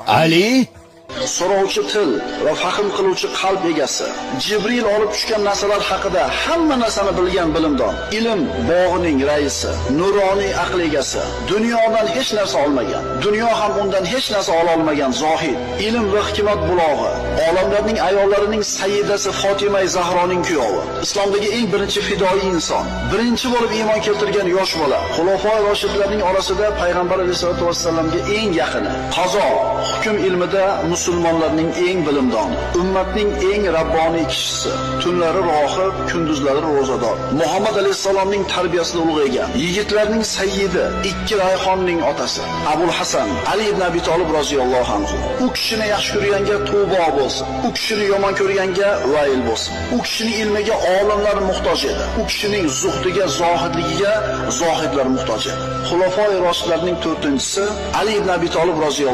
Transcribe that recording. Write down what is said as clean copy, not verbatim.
Ali so'rovchi til va fahm qiluvchi qalb egasi, Jibril olib tushgan narsalar haqida hamma narsani bilgan bilimdon, ilm bog'ining raisi, nuroniy aql egasi, dunyodan hech narsa olmagan, dunyo ham undan hech narsa ola olmagan zohid, ilm va hikmat bulog'i, olamlarning ayollarining sayyidasi Fatima Zahroning kuyovi, islomdagi eng birinchi fidoi inson, birinchi bo'lib iymon keltirgan yosh bola, xulofoi roshidlarning orasida payg'ambar alayhisolatu vassalamga eng yaqini, qazo, hukm ilmida musulmonlarning eng bilimdoni, ummatning eng rabboniy kishisi, tunlari rohib, kunduzlari ro'zador, Muhammad alayhisalomning tarbiyasida ulg'aygan, yigitlarning sayyidi, ikki rayhonning otasi, Abul Hasan Ali ibn Abi Talib roziyallohu anhu. U kishini yaxshi ko'rganga Tubo bo'lsin, u kishini yomon ko'rganga Vayl bo'lsin. U kishining ilmiga olimlar muhtoj edi, u kishining zuhdiga, zohidligiga zohidlar muhtoj edi. Xulofoi roshidlarning 4-chi Ali ibn Abi Talib roziyallohu